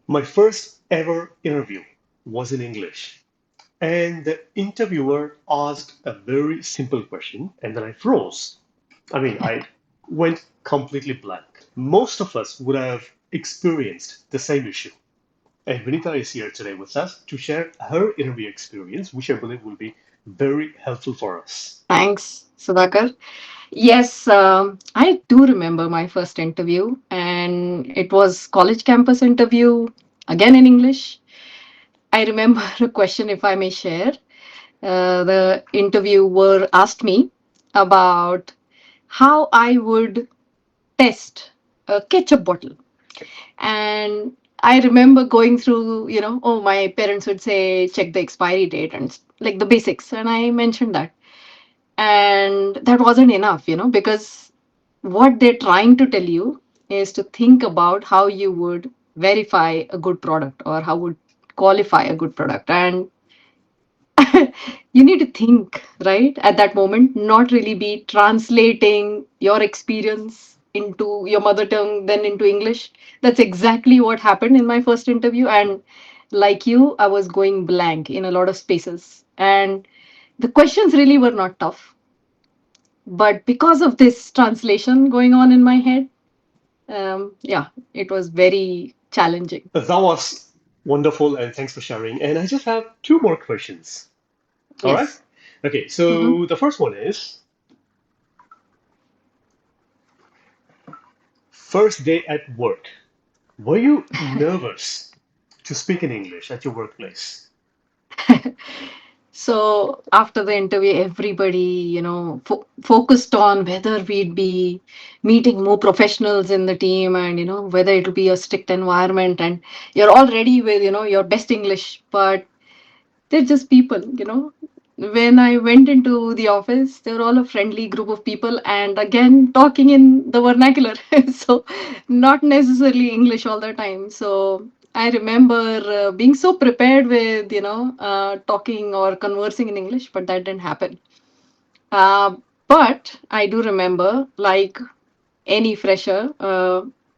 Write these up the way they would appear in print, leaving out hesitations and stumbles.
My first ever interview was in English, and the interviewer asked a very simple question, and then I froze. I went completely blank. Most of us would have experienced the same issue. And Vinita is here today with us to share her interview experience, which I believe will be very helpful for us. Thanks, Sudhakar. Yes, I do remember my first interview, and it was college campus interview, again in English. I remember a question, if I may share. The interviewer asked me about how I would test a ketchup bottle. And I remember going through, oh, my parents would say, check the expiry date and like the basics. And I mentioned that. And that wasn't enough, because what they're trying to tell you is to think about how you would verify a good product or how would qualify a good product. And you need to think, right, at that moment, not really be translating your experience into your mother tongue, then into English. That's exactly what happened in my first interview. And like you, I was going blank in a lot of spaces. And the questions really were not tough. But because of this translation going on in my head, yeah, it was very challenging. That was wonderful, and thanks for sharing. And I just have two more questions. All right? Yes. Okay, Mhm. so the first one is first day at work. Were you nervous to speak in English at your workplace? So after the interview, everybody, focused on whether we'd be meeting more professionals in the team and, whether it'll be a strict environment and you're all ready with, your best English, but they're just people, When I went into the office, they were all a friendly group of people and again talking in the vernacular. So not necessarily English all the time. So I remember being so prepared with, talking or conversing in English, but that didn't happen. Uh, but I do remember, like any fresher,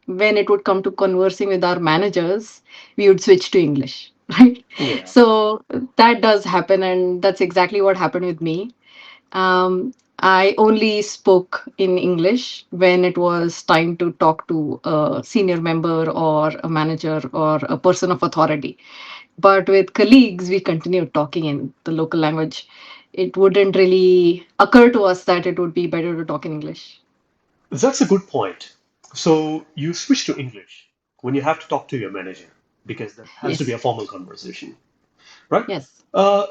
when it would come to conversing with our managers, we would switch to English, right? Yeah. So that does happen, and that's exactly what happened with me. I only spoke in English when it was time to talk to a senior member or a manager or a person of authority. But with colleagues, we continued talking in the local language. It wouldn't really occur to us that it would be better to talk in English. That's a good point. So you switch to English when you have to talk to your manager because that has to be a Yes. formal conversation, right? Yes.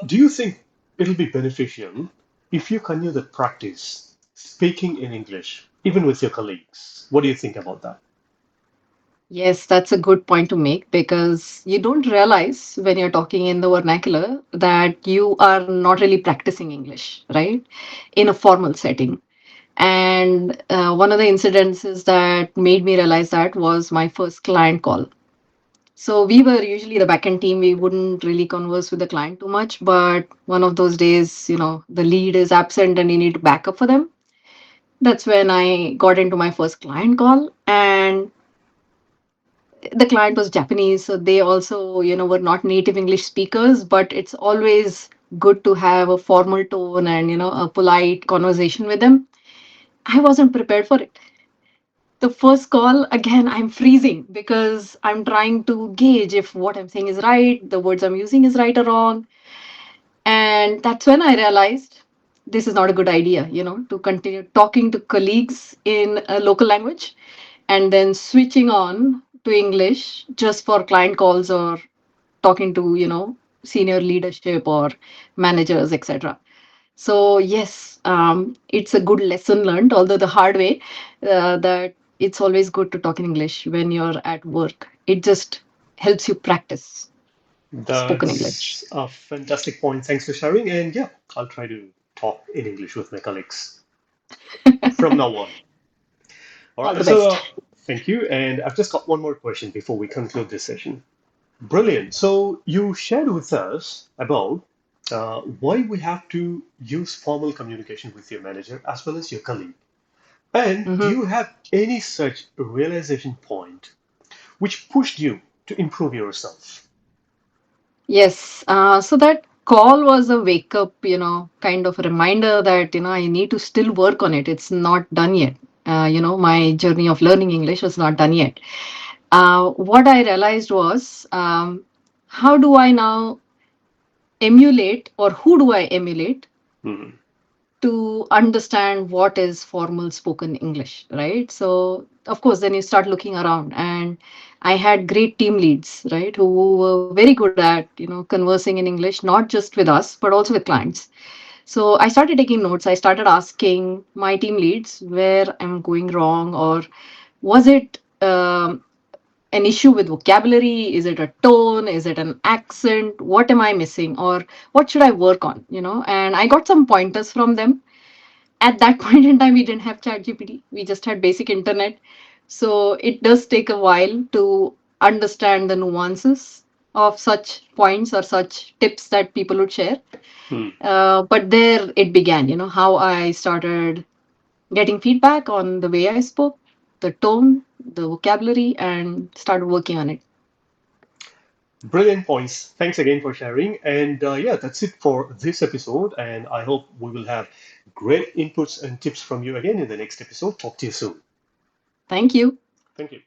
Do you think it'll be beneficial if you continue the practice speaking in English, even with your colleagues? What do you think about that? Yes, that's a good point to make because you don't realize when you're talking in the vernacular that you are not really practicing English, right? In a formal setting. And one of the incidences that made me realize that was my first client call. So we were usually the backend team. We wouldn't really converse with the client too much, but one of those days, the lead is absent and you need to back up for them. That's when I got into my first client call, and the client was Japanese, so they also, were not native English speakers, but it's always good to have a formal tone and, a polite conversation with them. I wasn't prepared for it. The first call, again, I'm freezing because I'm trying to gauge if what I'm saying is right, the words I'm using is right or wrong. And that's when I realized this is not a good idea, to continue talking to colleagues in a local language and then switching on to English just for client calls or talking to, senior leadership or managers, etc. So, yes, it's a good lesson learned, although the hard way, that it's always good to talk in English when you're at work. It just helps you practice spoken English. That's a fantastic point. Thanks for sharing. And yeah, I'll try to talk in English with my colleagues from now on. All All right. the best. Thank you. And I've just got one more question before we conclude this session. Brilliant. So you shared with us about why we have to use formal communication with your manager as well as your colleague. And do Mhm. you have any such realization point which pushed you to improve yourself? Yes. So that call was a wake up, kind of reminder that, I need to still work on it. It's not done yet. My journey of learning English was not done yet. What I realized was, how do I now emulate, or who do I emulate Hmm. to understand what is formal spoken English, right? So, of course, then you start looking around, and I had great team leads, right, who were very good at, conversing in English, not just with us, but also with clients. So I started taking notes. I started asking my team leads where I'm going wrong, or was it an issue with vocabulary? Is it a tone? Is it an accent? What am I missing? Or what should I work on? And I got some pointers from them. At that point in time, we didn't have ChatGPT. We just had basic internet. So it does take a while to understand the nuances of such points or such tips that people would share. Hmm. But there it began, how I started getting feedback on the way I spoke, the tone, the vocabulary, and started working on it. Brilliant points. Thanks again for sharing. And yeah, that's it for this episode. And I hope we will have great inputs and tips from you again in the next episode. Talk to you soon. Thank you. Thank you.